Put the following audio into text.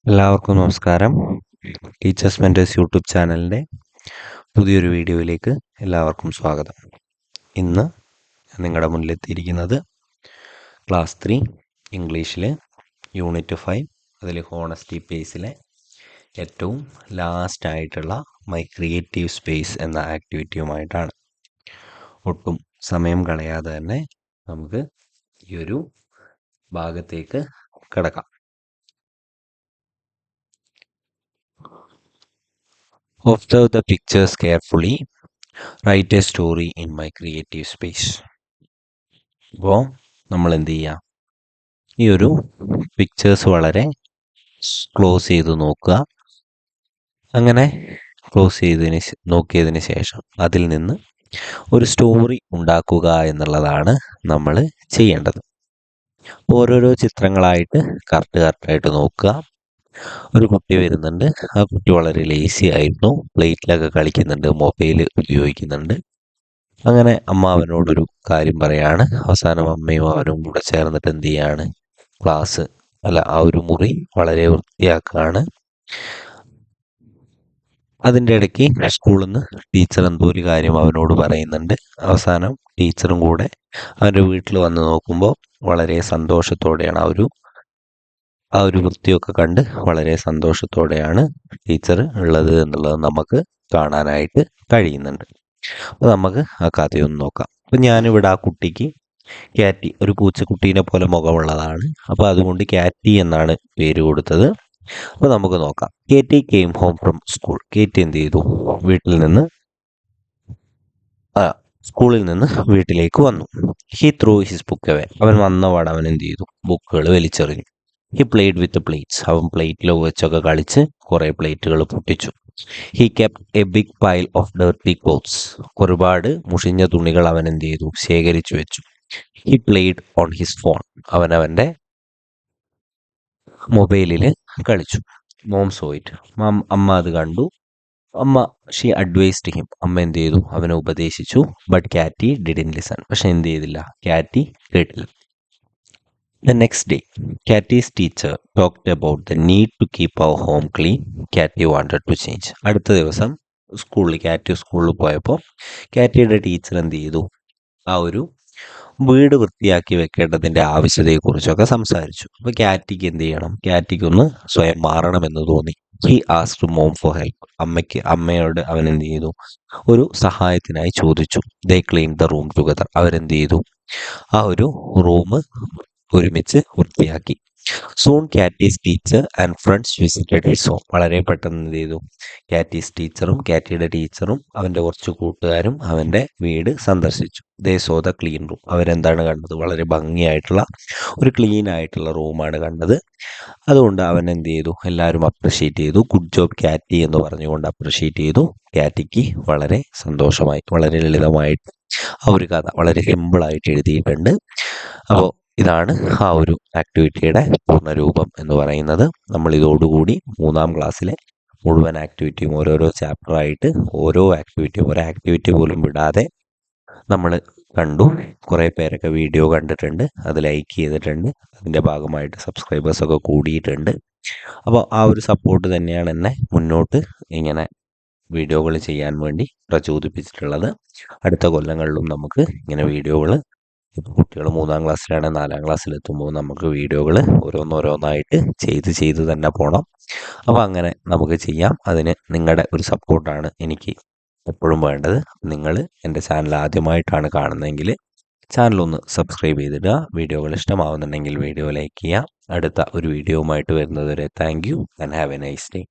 എല്ലാവർക്കും നമസ്കാരം. Teachers mentors YouTube ചാനലിൻ്റെ പുതിയൊരു വീഡിയോയിലേക്ക് എല്ലാവർക്കും സ്വാഗതം. ഇന്ന് നിങ്ങളുടെ മുന്നിലെത്തിയിരിക്കുന്നത് ക്ലാസ് 3 ഇംഗ്ലീഷിൽ യൂണിറ്റ് 5 അതിൽ ഹോണസ്റ്റി പേസിലെ ഏറ്റവും ലാസ്റ്റായിട്ടുള്ള മൈ ക്രിയേറ്റീവ് സ്പേസ് എന്ന ആക്ടിവിറ്റിയുമായിട്ടാണ്. ഒട്ടും സമയം കളയാതെ തന്നെ നമുക്ക് ഈ ഒരു ഭാഗത്തേക്ക് കിടക്കാം. Observe the pictures carefully. Write a story in my creative space. അപ്പോൾ നമ്മൾ എന്ത് ചെയ്യുക, ഈ ഒരു പിക്ചേഴ്സ് വളരെ ക്ലോസ് ചെയ്ത് നോക്കുക. അങ്ങനെ നോക്കിയതിന് ശേഷം അതിൽ നിന്ന് ഒരു സ്റ്റോറി ഉണ്ടാക്കുക എന്നുള്ളതാണ് നമ്മൾ ചെയ്യേണ്ടത്. ഓരോരോ ചിത്രങ്ങളായിട്ട് കറക്റ്റായിട്ട് നോക്കുക. ഒരു കുട്ടി വരുന്നുണ്ട്. ആ കുട്ടി വളരെ ലേസി ആയിരുന്നു, പ്ലേറ്റിലൊക്കെ കളിക്കുന്നുണ്ട്, മൊബൈൽ ഉപയോഗിക്കുന്നുണ്ട്. അങ്ങനെ അമ്മ അവനോടൊരു കാര്യം പറയാണ്. അവസാനം അമ്മയും അവനും കൂടെ ചേർന്നിട്ട് എന്ത് ചെയ്യാണ്, ആ ഒരു മുറി വളരെ വൃത്തിയാക്കുകയാണ്. അതിൻ്റെ ഇടയ്ക്ക് സ്കൂളിൽ നിന്ന് ടീച്ചർ എന്തോ ഒരു കാര്യം അവനോട് പറയുന്നുണ്ട്. അവസാനം ടീച്ചറും കൂടെ അവൻ്റെ വീട്ടിൽ വന്ന് നോക്കുമ്പോൾ വളരെ സന്തോഷത്തോടെയാണ് ആ ഒരു വൃത്തിയൊക്കെ കണ്ട് വളരെ സന്തോഷത്തോടെയാണ് ടീച്ചർ ഉള്ളത് എന്നുള്ളത് നമുക്ക് കാണാനായിട്ട് കഴിയുന്നുണ്ട്. അപ്പോൾ നമുക്ക് ആ കഥയൊന്ന് നോക്കാം. അപ്പം ഞാനിവിടെ ആ കുട്ടിക്ക് ക്യാറ്റി, ഒരു പൂച്ചക്കുട്ടീനെ പോലെ മുഖമുള്ളതാണ്, അപ്പോൾ അതുകൊണ്ട് ക്യാറ്റി എന്നാണ് പേര് കൊടുത്തത്. അപ്പോൾ നമുക്ക് നോക്കാം. കേറ്റി കെയിം ഹോം ഫ്രം സ്കൂൾ. കേറ്റി എന്ത് ചെയ്തു, സ്കൂളിൽ നിന്ന് വീട്ടിലേക്ക് വന്നു. He threw his book away. അവൻ വന്നപാട് അവൻ എന്ത് ചെയ്തു, ബുക്കുകൾ വലിച്ചെറിഞ്ഞു. He played with plates. അവൻ പ്ലേറ്റിൽ വെച്ചൊക്കെ കളിച്ച് കുറേ പ്ലേറ്റുകൾ പൊട്ടിച്ചു. He kept a big pile of dirty clothes. ഒരുപാട് മുഷിഞ്ഞ തുണികൾ അവൻ എന്ത് ചെയ്തു, ശേഖരിച്ചു വെച്ചു. He played on his phone. അവൻ്റെ മൊബൈലിൽ കളിച്ചു. Mom saw it. അമ്മ അത് കണ്ടു. She advised him. അമ്മ എന്ത് ചെയ്തു, അവനെ ഉപദേശിച്ചു. But Katie didn't listen. പക്ഷെ എന്ത് ചെയ്തില്ല, ക്യാറ്റി കേട്ടില്ല. The next day, Cathy's teacher talked about the need to keep our home clean. Cathy wanted to change. അടുത്ത ദിവസം ക്യാറ്റി സ്കൂളിൽ പോയപ്പോൾ ക്യാറ്റിയുടെ ടീച്ചർ എന്ത് ചെയ്തു, ആ ഒരു വീട് വൃത്തിയാക്കി വെക്കേണ്ടതിൻ്റെ ആവശ്യതയെക്കുറിച്ചൊക്കെ സംസാരിച്ചു. അപ്പോൾ ക്യാറ്റിക്ക് എന്ത് ചെയ്യണം, ക്യാറ്റിക്കൊന്ന് സ്വയം മാറണമെന്ന് തോന്നി. He asked mom for help. അമ്മയോട് അവൻ എന്ത് ചെയ്തു, ഒരു സഹായത്തിനായി ചോദിച്ചു. They clean the room together. അവരെന്ത് ചെയ്തു, ആ ഒരു റൂം ഒരുമിച്ച് വൃത്തിയാക്കി. Soon Katie's teacher and friends visited his home. വളരെ പെട്ടെന്ന് എന്ത് ചെയ്തു, ക്യാറ്റീസ് ടീച്ചറും ക്യാറ്റിയുടെ ടീച്ചറും അവൻ്റെ കുറച്ച് കൂട്ടുകാരും അവൻ്റെ വീട് സന്ദർശിച്ചു. ദേ സോ ദ ക്ലീൻ റൂം. അവരെന്താണ് കണ്ടത്, വളരെ ഭംഗിയായിട്ടുള്ള ഒരു ക്ലീൻ ആയിട്ടുള്ള റൂമാണ് കണ്ടത്. അതുകൊണ്ട് അവൻ എന്ത് ചെയ്തു, എല്ലാവരും അപ്രിഷ്യേറ്റ് ചെയ്തു. ഗുഡ് ജോബ് ക്യാറ്റി എന്ന് പറഞ്ഞുകൊണ്ട് അപ്രിഷ്യേറ്റ് ചെയ്തു. ക്യാറ്റിക്ക് വളരെ സന്തോഷമായി. വളരെ ലളിതമായിട്ട് ആ ഒരു കഥ വളരെ സിമ്പിളായിട്ട് എഴുതിയിട്ടുണ്ട്. അപ്പോൾ ഇതാണ് ആ ഒരു ആക്ടിവിറ്റിയുടെ പൂർണ്ണരൂപം എന്ന് പറയുന്നത്. നമ്മൾ ഇതോടുകൂടി 3ാം ക്ലാസ്സിലെ മുഴുവൻ ആക്ടിവിറ്റിയും ഓരോരോ ചാപ്റ്ററായിട്ട് ഓരോ ആക്ടിവിറ്റി പോലും വിടാതെ നമ്മൾ കണ്ടു. കുറേ പേരൊക്കെ വീഡിയോ കണ്ടിട്ടുണ്ട്, അത് ലൈക്ക് ചെയ്തിട്ടുണ്ട്. അതിൻ്റെ ഭാഗമായിട്ട് സബ്സ്ക്രൈബേഴ്സൊക്കെ കൂടിയിട്ടുണ്ട്. അപ്പോൾ ആ ഒരു സപ്പോർട്ട് തന്നെയാണ് എന്നെ മുന്നോട്ട് ഇങ്ങനെ വീഡിയോകൾ ചെയ്യാൻ വേണ്ടി പ്രചോദിപ്പിച്ചിട്ടുള്ളത്. അടുത്ത കൊല്ലങ്ങളിലും നമുക്ക് ഇങ്ങനെ വീഡിയോകൾ, ഇപ്പോൾ കുട്ടികൾ 3ാം ക്ലാസ്സിലാണ്, 4ാം ക്ലാസ്സിലെത്തുമ്പോൾ നമുക്ക് വീഡിയോകൾ ഓരോന്നോരോന്നായിട്ട് ചെയ്ത് തന്നെ പോകണം. അപ്പോൾ അങ്ങനെ നമുക്ക് ചെയ്യാം. അതിന് നിങ്ങളുടെ ഒരു സപ്പോർട്ടാണ് എനിക്ക് എപ്പോഴും വേണ്ടത്. നിങ്ങൾ എൻ്റെ ചാനൽ ആദ്യമായിട്ടാണ് കാണുന്നതെങ്കിൽ ചാനലൊന്ന് സബ്സ്ക്രൈബ് ചെയ്തിടുക. വീഡിയോകൾ ഇഷ്ടമാവുന്നുണ്ടെങ്കിൽ വീഡിയോ ലൈക്ക് ചെയ്യുക. അടുത്ത ഒരു വീഡിയോവുമായിട്ട് വരുന്നതുവരെ thank you and have A nice day.